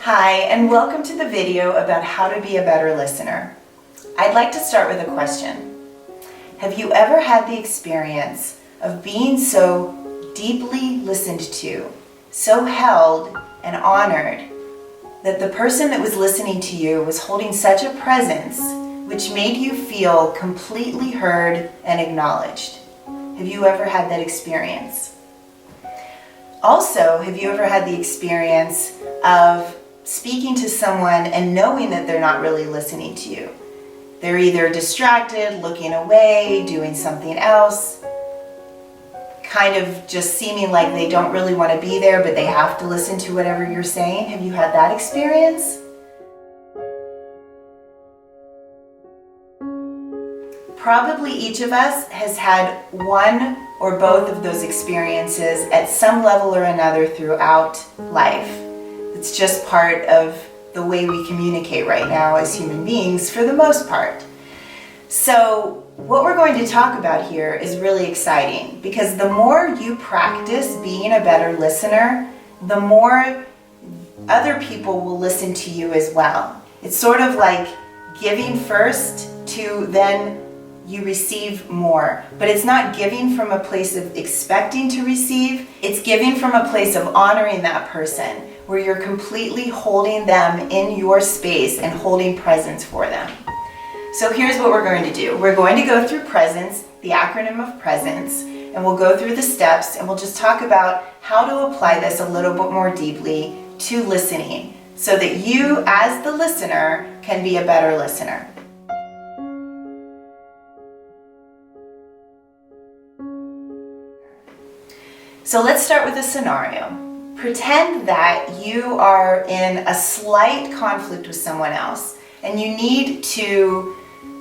Hi, and welcome to the video about how to be a better listener. I'd like to start with a question. Have you ever had the experience of being so deeply listened to, so held and honored, that the person that was listening to you was holding such a presence which made you feel completely heard and acknowledged? Have you ever had that experience? Also, have you ever had the experience of speaking to someone and knowing that they're not really listening to you? They're either distracted, looking away, doing something else, kind of just seeming like they don't really want to be there, but they have to listen to whatever you're saying. Have you had that experience? Probably each of us has had one or both of those experiences at some level or another throughout life. It's just part of the way we communicate right now as human beings for the most part. So what we're going to talk about here is really exciting, because the more you practice being a better listener, the more other people will listen to you as well. It's sort of like giving first to then you receive more. But it's not giving from a place of expecting to receive. It's giving from a place of honoring that person, where you're completely holding them in your space and holding presence for them. So here's what we're going to do. We're going to go through presence, the acronym of presence, and we'll go through the steps, and we'll just talk about how to apply this a little bit more deeply to listening, so that you as the listener can be a better listener. So let's start with a scenario. Pretend that you are in a slight conflict with someone else and you need to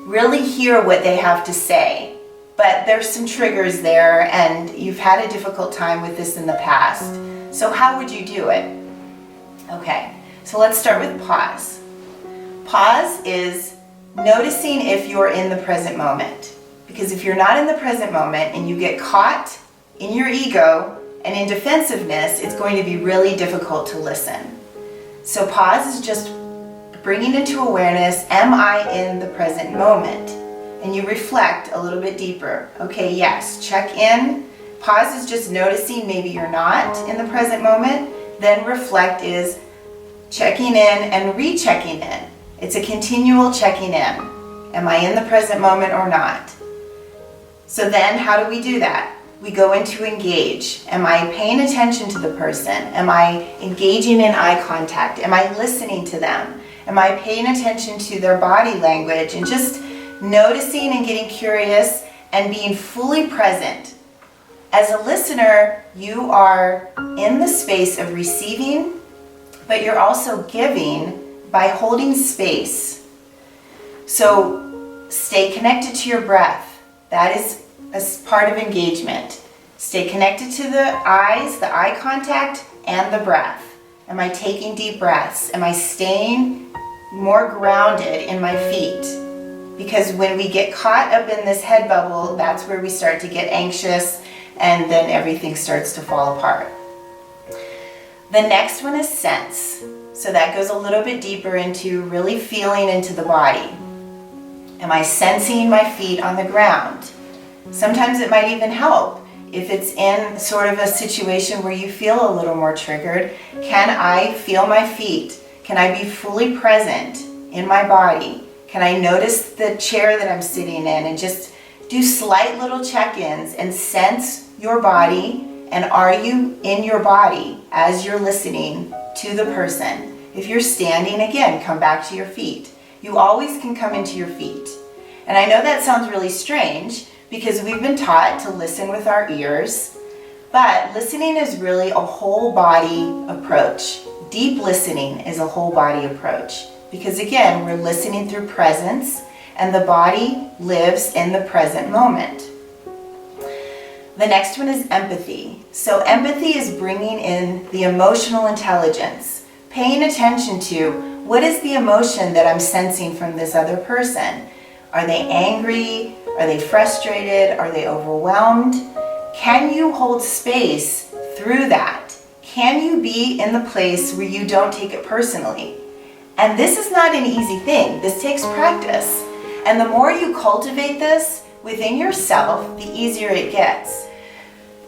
really hear what they have to say, but there's some triggers there and you've had a difficult time with this in the past. So how would you do it? Okay, so let's start with pause. Pause is noticing if you're in the present moment. Because if you're not in the present moment and you get caught in your ego and in defensiveness, it's going to be really difficult to listen. So pause is just bringing into awareness, am I in the present moment? And you reflect a little bit deeper. Okay, yes, check in. Pause is just noticing maybe you're not in the present moment. Then reflect is checking in and rechecking in. It's a continual checking in. Am I in the present moment or not? So then how do we do that? We go into engage. Am I paying attention to the person? Am I engaging in eye contact? Am I listening to them? Am I paying attention to their body language and just noticing and getting curious and being fully present? As a listener, you are in the space of receiving, but you're also giving by holding space. So stay connected to your breath. That is as part of engagement. Stay connected to the eyes, the eye contact, and the breath. Am I taking deep breaths? Am I staying more grounded in my feet? Because when we get caught up in this head bubble, that's where we start to get anxious, and then everything starts to fall apart. The next one is sense. So that goes a little bit deeper into really feeling into the body. Am I sensing my feet on the ground? Sometimes it might even help if it's in sort of a situation where you feel a little more triggered. Can I feel my feet? Can I be fully present in my body? Can I notice the chair that I'm sitting in and just do slight little check-ins and sense your body? And are you in your body as you're listening to the person? If you're standing, again, come back to your feet. You always can come into your feet. And I know that sounds really strange, because we've been taught to listen with our ears, but listening is really a whole body approach. Deep listening is a whole body approach, because again, we're listening through presence, and the body lives in the present moment. The next one is empathy. So empathy is bringing in the emotional intelligence, paying attention to what is the emotion that I'm sensing from this other person. Are they angry? Are they frustrated? Are they overwhelmed? Can you hold space through that? can you be in the place where you don't take it personally? And this is not an easy thing. This takes practice. And the more you cultivate this within yourself, the easier it gets.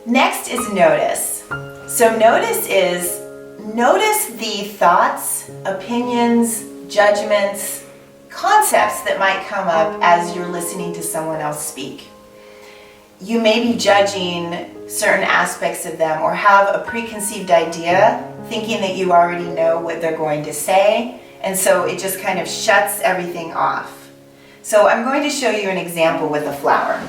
Next is notice. So notice the thoughts, opinions, judgments, concepts that might come up as you're listening to someone else speak. You may be judging certain aspects of them or have a preconceived idea, thinking that you already know what they're going to say, and so it just kind of shuts everything off. So I'm going to show you an example with a flower.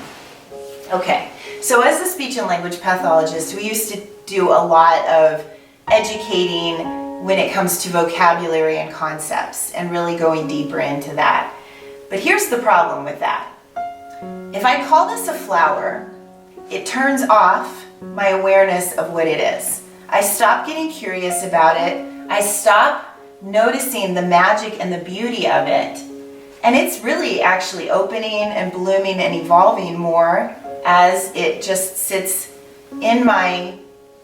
Okay, so as a speech and language pathologist, we used to do a lot of educating when it comes to vocabulary and concepts and really going deeper into that. But here's the problem with that. If I call this a flower, it turns off my awareness of what it is. I stop getting curious about it. I stop noticing the magic and the beauty of it. And it's really actually opening and blooming and evolving more as it just sits in my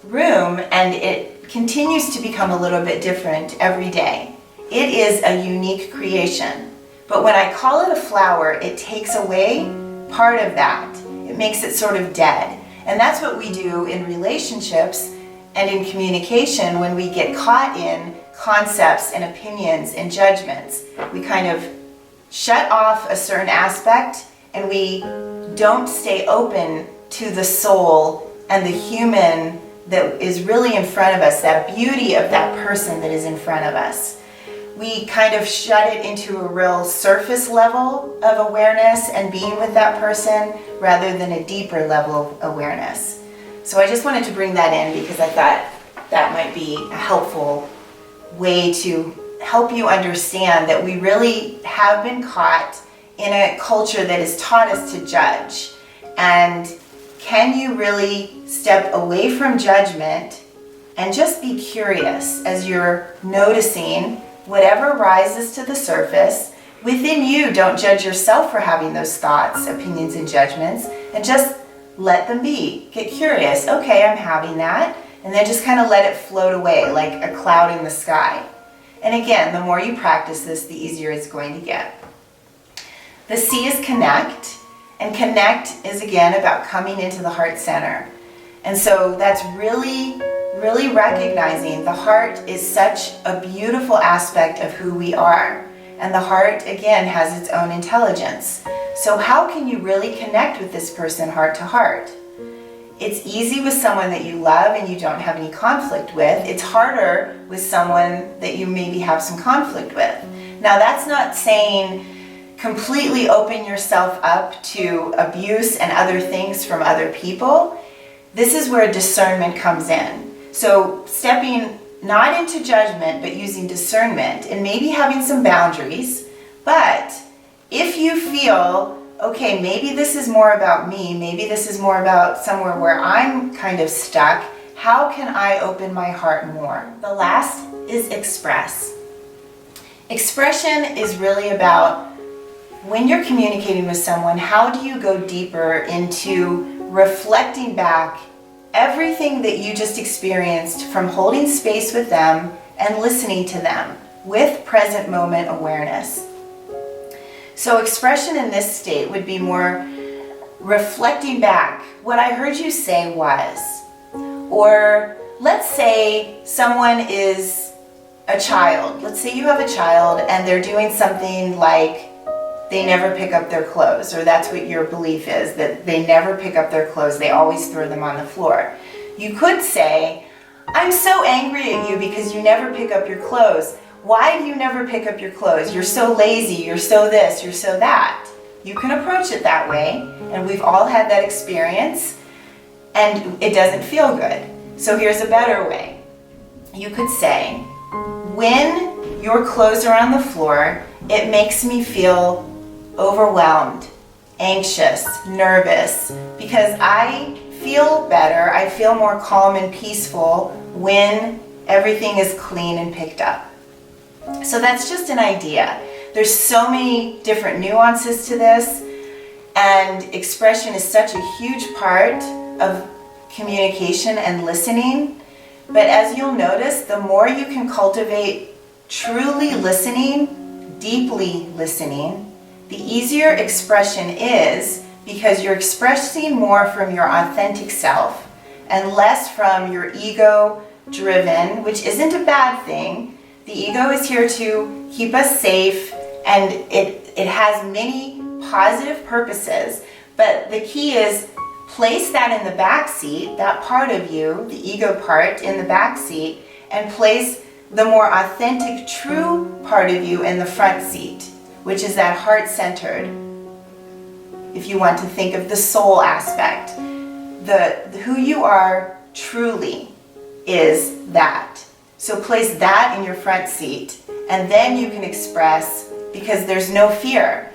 room, and it continues to become a little bit different every day. It is a unique creation. But when I call it a flower, it takes away part of that. It makes it sort of dead. And that's what we do in relationships and in communication when we get caught in concepts and opinions and judgments. We kind of shut off a certain aspect and we don't stay open to the soul and the human that is really in front of us, that beauty of that person that is in front of us. We kind of shut it into a real surface level of awareness and being with that person rather than a deeper level of awareness. So I just wanted to bring that in because I thought that might be a helpful way to help you understand that we really have been caught in a culture that has taught us to judge. And can you really step away from judgment and just be curious as you're noticing whatever rises to the surface? Within you, don't judge yourself for having those thoughts, opinions, and judgments, and just let them be. Get curious. Okay, I'm having that. And then just kind of let it float away like a cloud in the sky. And again, the more you practice this, the easier it's going to get. The C is connect. And connect is again about coming into the heart center. And so that's really recognizing the heart is such a beautiful aspect of who we are. And the heart, again, has its own intelligence. So how can you really connect with this person heart to heart? It's easy with someone that you love and you don't have any conflict with. It's harder with someone that you maybe have some conflict with. Now, that's not saying completely open yourself up to abuse and other things from other people. This is where discernment comes in. So stepping not into judgment, but using discernment and maybe having some boundaries. But if you feel, okay, maybe this is more about me, maybe this is more about somewhere where I'm kind of stuck, how can I open my heart more? The last is express. Expression is really about when you're communicating with someone, how do you go deeper into reflecting back everything that you just experienced from holding space with them and listening to them with present moment awareness. So expression in this state would be more reflecting back what I heard you say was, or let's say someone is a child. Let's say you have a child and they're doing something like they never pick up their clothes, or that's what your belief is, that they never pick up their clothes, they always throw them on the floor. You could say, I'm so angry at you because you never pick up your clothes. Why do you never pick up your clothes? You're so lazy, you're so this, you're so that. You can approach it that way, and we've all had that experience, and it doesn't feel good. So here's a better way. You could say, when your clothes are on the floor, it makes me feel overwhelmed, anxious, nervous, because I feel better, I feel more calm and peaceful when everything is clean and picked up. So that's just an idea. There's so many different nuances to this, and expression is such a huge part of communication and listening. But as you'll notice, the more you can cultivate truly listening, deeply listening, the easier expression is, because you're expressing more from your authentic self and less from your ego-driven, which isn't a bad thing. The ego is here to keep us safe, and it has many positive purposes, but the key is place that in the back seat, that part of you, the ego part, in the back seat, and place the more authentic, true part of you in the front seat, which is that heart-centered. If you want to think of the soul aspect, who you are truly is that. So place that in your front seat, and then you can express, because there's no fear.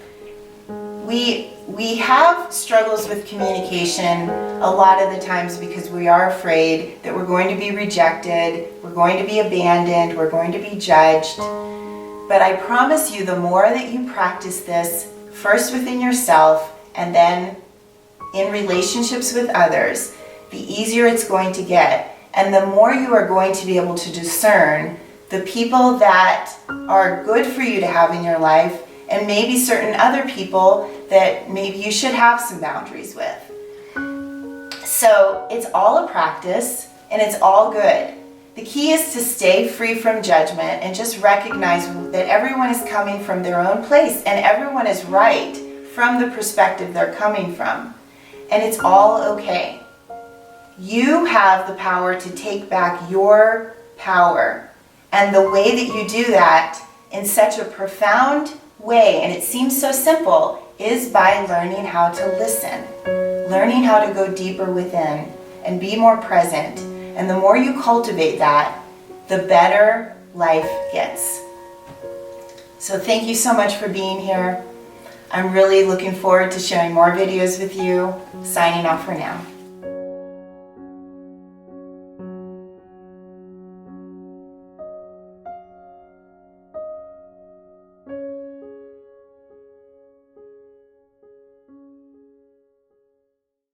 We have struggles with communication a lot of the times because we are afraid that we're going to be rejected, we're going to be abandoned, we're going to be judged. But I promise you, the more that you practice this, first within yourself and then in relationships with others, the easier it's going to get. And the more you are going to be able to discern the people that are good for you to have in your life, and maybe certain other people that maybe you should have some boundaries with. So it's all a practice, and it's all good. The key is to stay free from judgment and just recognize that everyone is coming from their own place, and everyone is right from the perspective they're coming from. And it's all okay. You have the power to take back your power. And the way that you do that in such a profound way, and it seems so simple, is by learning how to listen, learning how to go deeper within and be more present. And the more you cultivate that, the better life gets. So thank you so much for being here. I'm really looking forward to sharing more videos with you. Signing off for now.